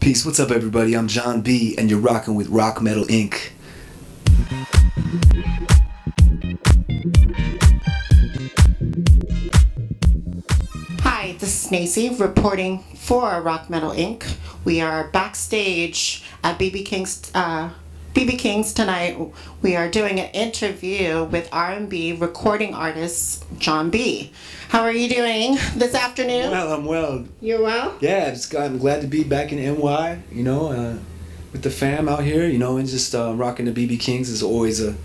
Peace, what's up everybody? I'm Jon B and you're rocking with RockMetal Inc. Hi, this is Naycee reporting for RockMetal Inc. We are backstage at BB King's tonight. We are doing an interview with R&B recording artist Jon B. How are you doing this afternoon? Well, I'm well. You're well? Yeah, I'm glad to be back in NY, with the fam out here, and just rocking the BB Kings is always a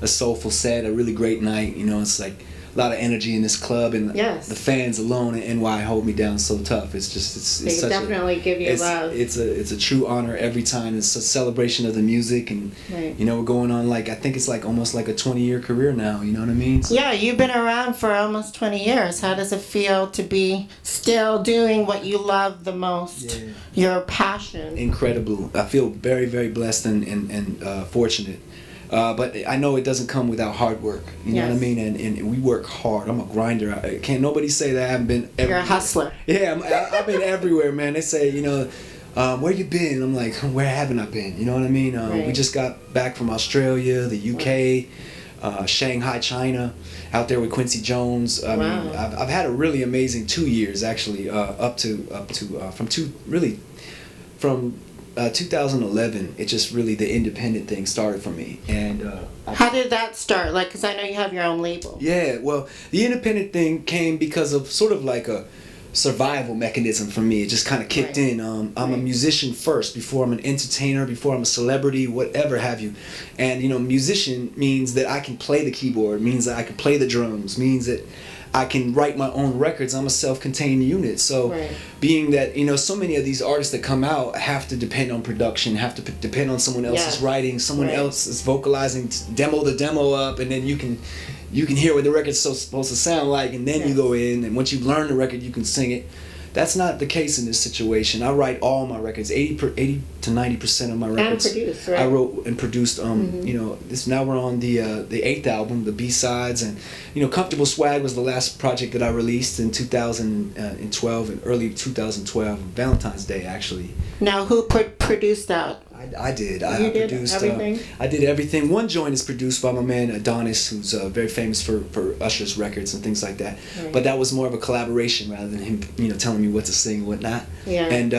soulful set, a really great night. It's like a lot of energy in this club, and yes, the fans alone in NY hold me down so tough. It's they definitely give you love. It's a true honor every time. It's a celebration of the music, and right. We're going on I think it's almost like a 20-year career now. You know what I mean? So, yeah, you've been around for almost 20 years. How does it feel to be still doing what you love the most? Yeah. Your passion. Incredible. I feel very, very blessed and fortunate. But I know it doesn't come without hard work. You know what I mean? And we work hard. I'm a grinder. Can't nobody say that I haven't been everywhere. You're a hustler. Yeah, I've been everywhere, man. They say, where you been? I'm like, where haven't I been? You know what I mean? Right. We just got back from Australia, the UK, Shanghai, China, out there with Quincy Jones. I mean, I've had a really amazing 2 years actually, from 2011, it just really, the independent thing started for me. And how did that start? Because I know you have your own label. Yeah, well, the independent thing came because of sort of like a survival mechanism for me. It just kind of kicked in. I'm a musician first, before I'm an entertainer, before I'm a celebrity, whatever have you. And musician means that I can play the keyboard, means that I can play the drums, means that I can write my own records. I'm a self-contained unit. So being that, so many of these artists that come out have to depend on production, have to depend on someone else's writing, someone else is vocalizing, demo the demo up, and then you can hear what the record's supposed to sound like, and then you go in, and once you learn the record, you can sing it. That's not the case in this situation. I write all my records, 80 to 90% of my records. And produce, right? I wrote and produced. Now we're on the 8th album, the Bsides, and Comfortable Swagg was the last project that I released in 2012, in early 2012, Valentine's Day actually. Now, who produced that? I did. I produced everything? I did everything. One joint is produced by my man Adonis, who's very famous for Usher's records and things like that. Right. But that was more of a collaboration rather than him, telling me what to sing and whatnot. Yeah. And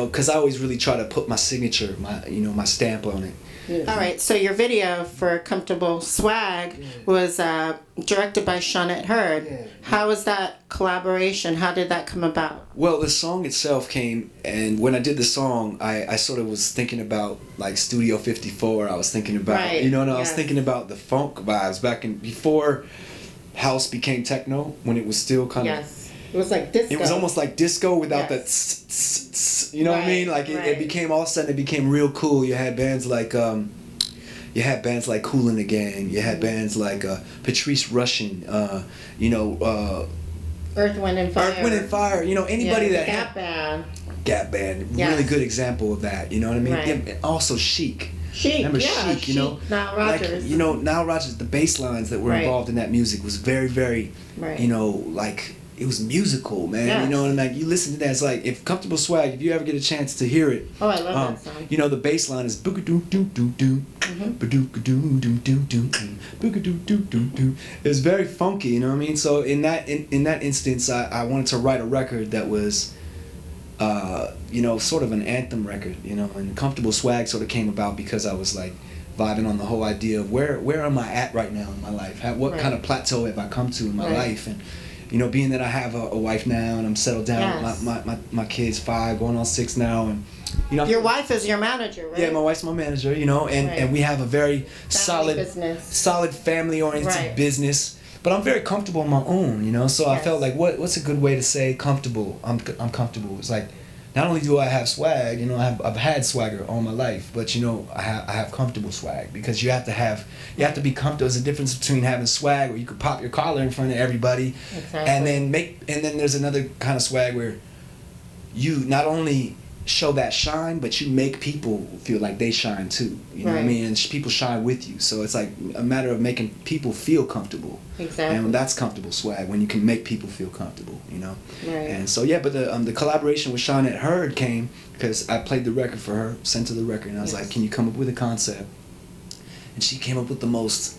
because I always really try to put my signature, my stamp on it. Yeah. All right. So your video for Comfortable Swagg was directed by Naycee. Yeah. How was that collaboration? How did that come about? Well, the song itself came, and when I did the song, I sort of was thinking about like Studio 54. I was thinking about, I was thinking about the funk vibes back before house became techno, when it was still kind of. It was like disco. It was almost like disco without that, what I mean? Like it became, all of a sudden it became real cool. You had bands like Kool and the Gang. You had bands like Patrice Rushen. Earth, Wind and Fire. Earth, Wind and Fire. Anybody that Gap Band. Gap Band. Really good example of that. You know what I mean? Right. And also Chic. Remember Chic, Chic, Nile Rodgers. Nile Rodgers, the bass lines that were involved in that music was very, very, it was musical, man. Yes. You know what I mean? You listen to that, it's like, if Comfortable Swagg, if you ever get a chance to hear it. Oh, I love that song. The bass line is booga-doo-doo-doo-doo, booga-doo-doo-doo-doo, booga-doo-doo-doo-doo. It's very funky, you know what I mean? So in that instance, I wanted to write a record that was, sort of an anthem record, and Comfortable Swagg sort of came about because I was like vibing on the whole idea of where am I at right now in my life? What kind of plateau have I come to in my life? And being that I have a wife now and I'm settled down, my kid's 5, going on 6 now, and your wife is your manager, right? Yeah, my wife's my manager, and we have a very solid family-oriented business. But I'm very comfortable on my own, so I felt like what's a good way to say comfortable? I'm comfortable. It's like, not only do I have swag, I've had swagger all my life, but I have comfortable swag, because you have to be comfortable. There's a difference between having swag where you could pop your collar in front of everybody, and then there's another kind of swag where you not only show that shine, but you make people feel like they shine too. You know what I mean? And people shine with you. So it's like a matter of making people feel comfortable. Exactly. And that's comfortable swag, when you can make people feel comfortable, you know? Right. And so, yeah, but the collaboration with Danette Jon came because I played the record for her, sent her the record, and I was like, can you come up with a concept? And she came up with the most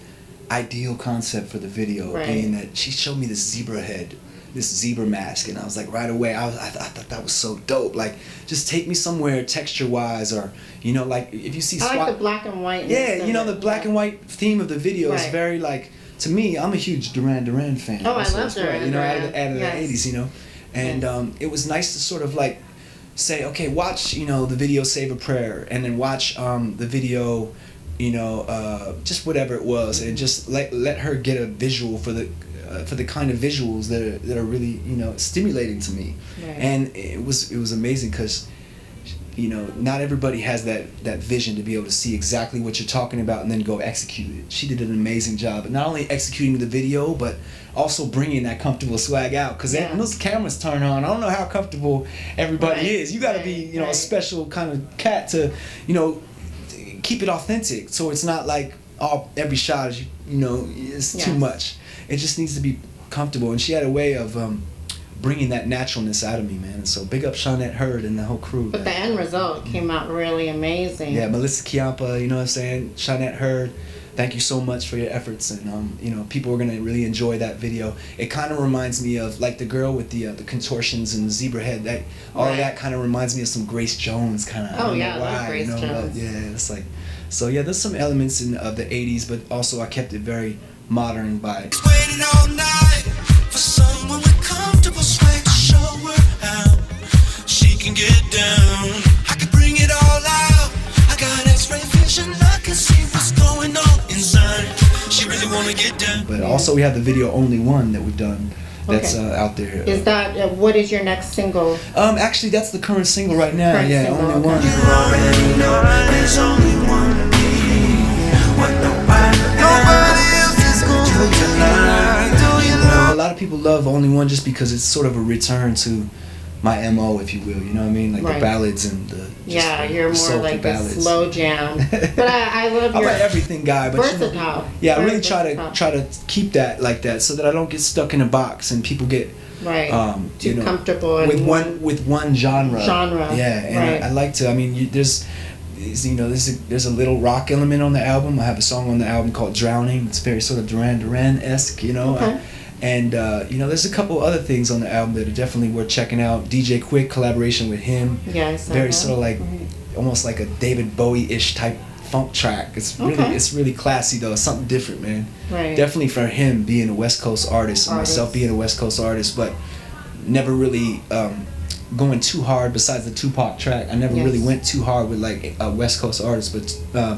ideal concept for the video, being that she showed me this zebra head, this zebra mask, and I was like, right away, I thought that was so dope. Like, just take me somewhere texture-wise, or, you know, like, if you see... I like the black and white. Yeah, you know, the black and white theme of the video is very, like, to me, I'm a huge Duran Duran fan. Oh, I love Duran Duran. You know, out of the 80s, you know. And it was nice to sort of, like, say, okay, watch, you know, the video Save a Prayer, and then watch the video, you know, just whatever it was, and just let her get a visual for the kind of visuals that are really, you know, stimulating to me. And it was amazing because, you know, not everybody has that vision to be able to see exactly what you're talking about and then go execute it. She did an amazing job, and not only executing the video, but also bringing that comfortable swag out. Because when those cameras turn on, I don't know how comfortable everybody is. You got to be, you know, a special kind of cat to, you know, keep it authentic. So it's not like every shot is, you know, it's too much. It just needs to be comfortable, and she had a way of bringing that naturalness out of me, man. And so big up Danette Jon and the whole crew. But the end result came out really amazing. Yeah, Melissa Chiampa, you know what I'm saying? Danette Jon, thank you so much for your efforts, and you know, people are gonna really enjoy that video. It kind of reminds me of like the girl with the contortions and the zebra head. That all of that kind of reminds me of some Grace Jones kind of. Oh yeah, I love Grace Jones. Yeah, it's like, so yeah, there's some elements of the '80s, but also I kept it very modern by. Waiting all night for someone with comfortable swag to show her how she can get down. I can bring it all out. I got X-ray vision. I can see what's going on inside. She really wanna get down. But also we have the video Only One that we've done. That's out there. Is that what is your next single? Actually, that's the current single right now. Only One. You already know there's only one me. What nobody else is gonna do tonight. Do you know? A lot of people love Only One just because it's sort of a return to my MO, if you will. You know what I mean? Like the ballads and the you're more like a slow jam. But I love your. I'm an everything guy, but versatile. You know, I really try to keep that like that so that I don't get stuck in a box and people get too you know, comfortable with one genre. Yeah, and I like to. I mean, there's a little rock element on the album. I have a song on the album called Drowning. It's very sort of Duran Duran-esque, you know. And you know, there's a couple other things on the album that are definitely worth checking out. DJ Quick, collaboration with him. Very sort of like almost like a David Bowie-ish type funk track. It's really classy though. It's something different, man. Definitely for him being a West Coast artist and myself being a West Coast artist, but never really going too hard. Besides the Tupac track, I never really went too hard with like a West Coast artist, but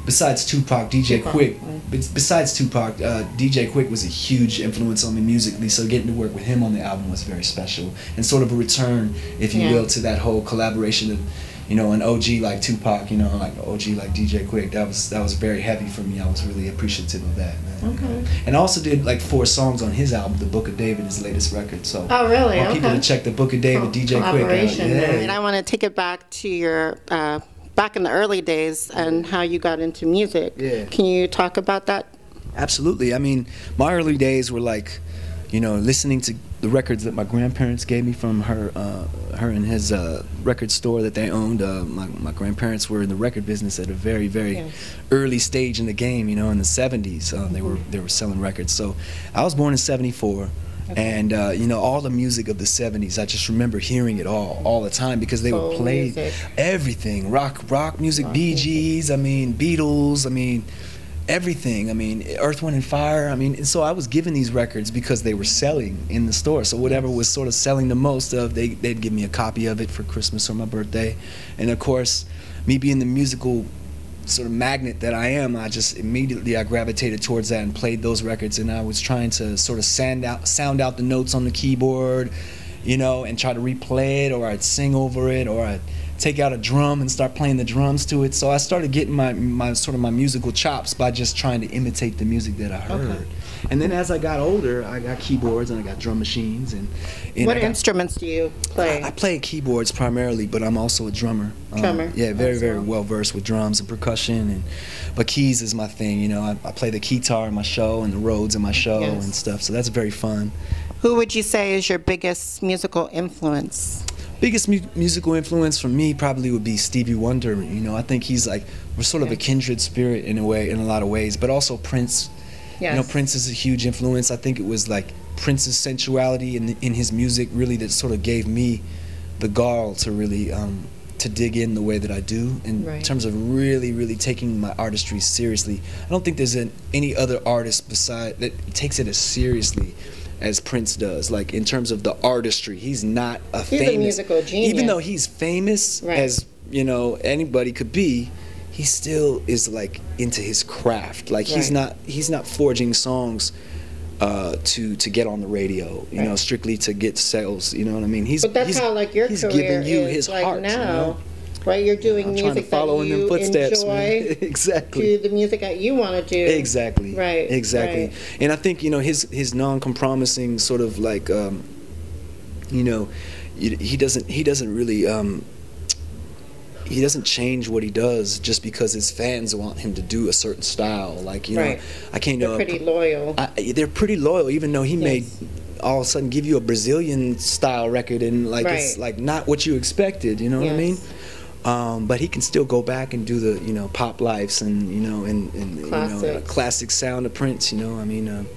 besides Tupac, DJ Quick. Besides Tupac, DJ Quick was a huge influence on me musically, so getting to work with him on the album was very special, and sort of a return, if you will, to that whole collaboration of, you know, an OG like Tupac, you know, like an OG like DJ Quick. That was very heavy for me. I was really appreciative of that, man. And I also did like 4 songs on his album, The Book of David, his latest record. So really? I want people to check The Book of David, DJ Quick out. And I want to take it back to your back in the early days and how you got into music. Can you talk about that? Absolutely. I mean, my early days were like, you know, listening to the records that my grandparents gave me from her and his record store that they owned. My grandparents were in the record business at a very, very early stage in the game, you know, in the 70s. They were selling records. So I was born in '74. And you know, all the music of the 70s, I just remember hearing it all the time because they would play everything, rock music, Bee Gees, I mean, Beatles, I mean, everything, I mean, Earth, Wind and Fire, I mean, and so I was given these records because they were selling in the store. So whatever was sort of selling the most of, they'd give me a copy of it for Christmas or my birthday. And of course, me being the musical sort of magnet that I am, I just immediately gravitated towards that and played those records, and I was trying to sort of sound out the notes on the keyboard, you know, and try to replay it, or I'd sing over it, or I'd take out a drum and start playing the drums to it. So I started getting my musical chops by just trying to imitate the music that I heard. And then as I got older, I got keyboards and I got drum machines. And what instruments do you play? I play keyboards primarily, but I'm also a drummer. Drummer. Yeah, very well versed with drums and percussion, but keys is my thing. You know, I play the guitar in my show and the Rhodes in my show and stuff. So that's very fun. Who would you say is your biggest musical influence? Biggest musical influence for me probably would be Stevie Wonder. You know, I think he's like, we're sort of a kindred spirit in a way, in a lot of ways. But also Prince. Yes. You know, Prince is a huge influence. I think it was like Prince's sensuality in his music really that sort of gave me the gall to really to dig in the way that I do in terms of really taking my artistry seriously. I don't think there's any other artist beside that takes it as seriously as Prince does. Like in terms of the artistry, he's not a He's a musical genius. Even though he's famous as, you know, anybody could be, he still is like into his craft. Like he's not forging songs to get on the radio, you know, strictly to get sales. You know what I mean? But that's how like your career giving you is his like heart, now. You know? Right, you're doing music that you enjoy. Exactly. To the music that you want to do. Exactly. Right. Exactly. Right. And I think, you know, his non-compromising sort of like, you know, he doesn't really he doesn't change what he does just because his fans want him to do a certain style. Like, you know, I can't know. They're pretty loyal. They're pretty loyal, even though he may all of a sudden give you a Brazilian style record and like it's like not what you expected. You know what I mean? But he can still go back and do the, you know, Pop Lives and, you know, and you know, classic sound of Prince, you know, I mean, and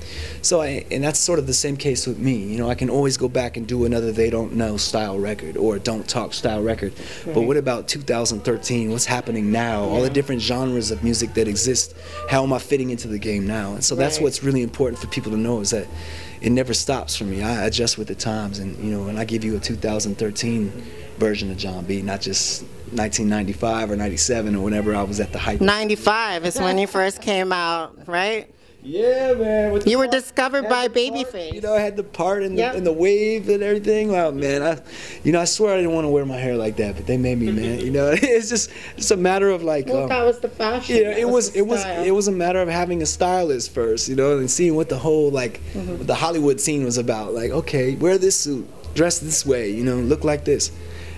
that's sort of the same case with me, you know, I can always go back and do another They Don't Know style record or Don't Talk style record, but what about 2013, what's happening now, all the different genres of music that exist, how am I fitting into the game now? And so that's what's really important for people to know, is that it never stops for me. I adjust with the times, and, you know, and I give you a 2013 version of Jon B, not just 1995 or 97 or whenever I was at the height. 95 is when you first came out, right? Yeah, man. You were discovered by Babyface. You know, I had the part and the wave and everything. Wow, man. I swear I didn't want to wear my hair like that, but they made me, man. You know, it's a matter of like. Well, that was the fashion. Yeah, it was a matter of having a stylist first, you know, and seeing what the whole like what the Hollywood scene was about. Like, okay, wear this suit, dress this way, you know, look like this.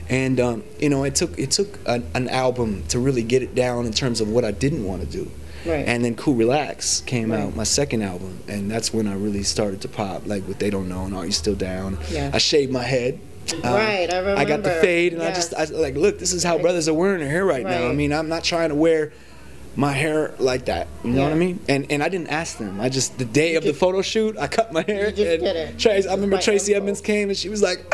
And you know, it took an album to really get it down in terms of what I didn't want to do. And then Cool Relax came out, my second album, and that's when I really started to pop, like with They Don't Know and Are You Still Down. I shaved my head. I remember. I got the fade, and I like, look, this is how brothers are wearing their hair right now. I mean, I'm not trying to wear my hair like that, you know what I mean? And I didn't ask them. I just, the day of the photo shoot, I cut my hair. You just did it. I remember Tracy Edmonds came and she was like,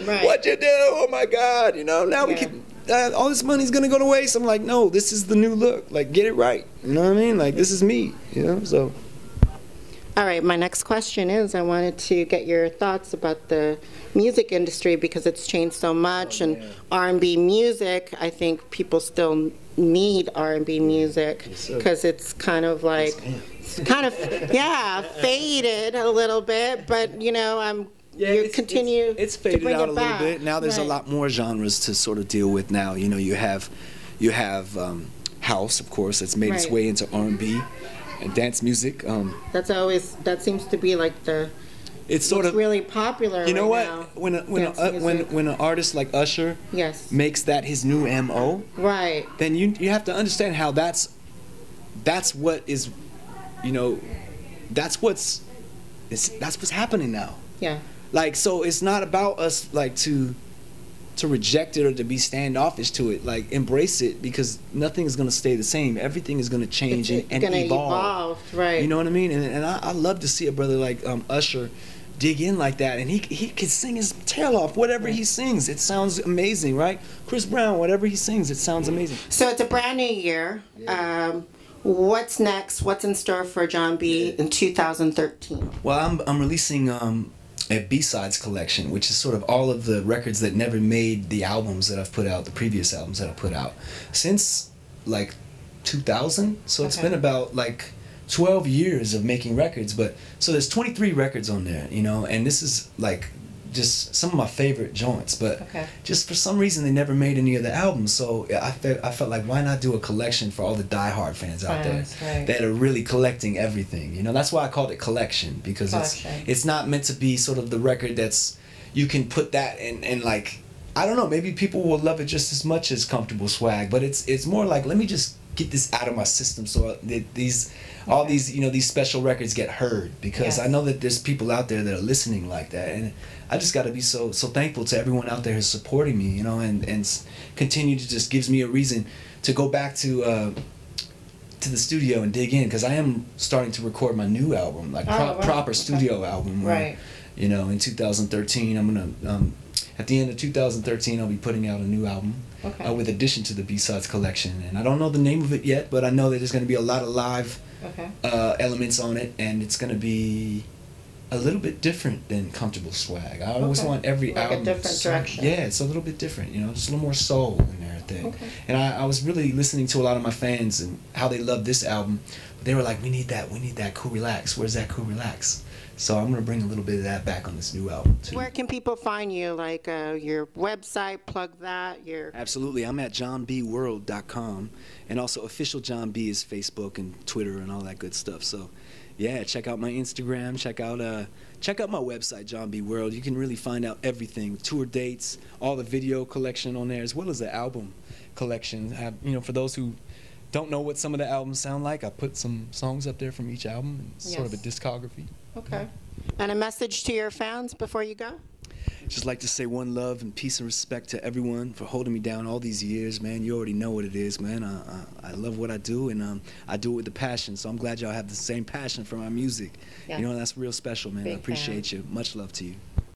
what'd you do? Oh my God, you know, now we keep, all this money's gonna go to waste. I'm like, no, this is the new look. Like, get it right. You know what I mean? Like, this is me, you know, so. All right, my next question is, I wanted to get your thoughts about the music industry because it's changed so much, and R&B music, I think people still need R&B music because it's kind of like, faded a little bit, but you know, it's faded out a little bit. Now there's a lot more genres to sort of deal with now. You know, you have house, of course, that's made its way into R&B. And dance music. That seems to be like it's sort of really popular. You know right what? Now. When an artist like Usher makes that his new MO, then you have to understand how that's what is, you know, that's what's happening now. Yeah. Like, so it's not about us like to reject it or to be standoffish to it. Like, embrace it, because nothing is going to stay the same. Everything is going to change and evolve. Right. You know what I mean? And I love to see a brother like Usher dig in like that, and he can sing his tail off. Whatever he sings, it sounds amazing, right? Chris Brown, whatever he sings, it sounds amazing. So it's a brand new year. What's next? What's in store for Jon B in 2013? Well, I'm releasing a Bsides collection, which is sort of all of the records that never made the albums that I've put out, the previous albums that I put out since like 2000. So it's been about like 12 years of making records. But so there's 23 records on there, you know, and this is like just some of my favorite joints, but Okay. just for some reason they never made any of the albums. So I felt like, why not do a collection for all the diehard fans out there Right. that are really collecting everything. You know, that's why I called it Collection, because it's not meant to be sort of the record that's, you can put that in like, I don't know, maybe people will love it just as much as Comfortable Swagg, but it's more like, let me just get this out of my system so that these you know, these special records get heard, because I know that there's people out there that are listening like that, and I just got to be so thankful to everyone out there who's supporting me, you know, and continue to just gives me a reason to go back to the studio and dig in, because I am starting to record my new album, like proper studio album, where, you know, in 2013 I'm gonna at the end of 2013 I'll be putting out a new album with addition to the Bsides collection, and I don't know the name of it yet, but I know that there's going to be a lot of live elements on it, and it's going to be a little bit different than Comfortable Swagg. I always want every album a different direction. Yeah, it's a little bit different, you know, just a little more soul in there, I think. And I was really listening to a lot of my fans and how they love this album. They were like, we need that Cool Relax. Where's that Cool Relax? So I'm going to bring a little bit of that back on this new album too. Where can people find you? Like your website, plug that, Absolutely. I'm at johnbworld.com, and also Official John B is Facebook and Twitter and all that good stuff. So yeah, check out my Instagram, check out my website, John B World. You can really find out everything, tour dates, all the video collection on there, as well as the album collection. You know, for those who don't know what some of the albums sound like, I put some songs up there from each album, and sort of a discography. Okay. And a message to your fans before you go? Just like to say one love and peace and respect to everyone for holding me down all these years, man. You already know what it is, man. I love what I do, and I do it with the passion. So I'm glad y'all have the same passion for my music. You know, that's real special, man. I appreciate you. Much love to you.